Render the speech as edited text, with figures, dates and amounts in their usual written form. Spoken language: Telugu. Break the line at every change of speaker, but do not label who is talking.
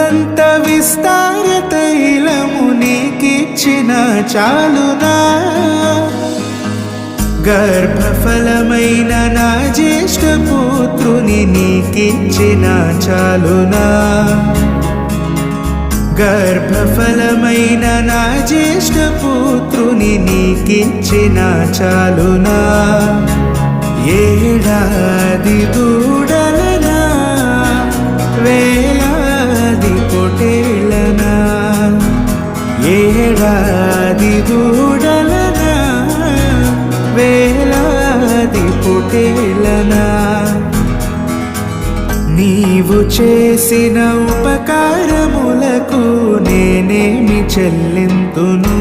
కొండంత విస్తార తైలము నీకిచ్చిన చాలునా గర్భఫలమైన నా జ్యేష్ఠ పుత్రుని నీకిచ్చిన చాలునా గర్భఫలమైన నా జ్యేష్ఠ పుత్రుని నీకిచ్చిన చాలునా ఏడాది దూడలనా వేలాది పొటేళ్ళనా ఏడాది దూడలనా వేలాది పొటేళ్ళనా నీవు చేసిన ఉపకారములకు నేనేమి చెల్లింతును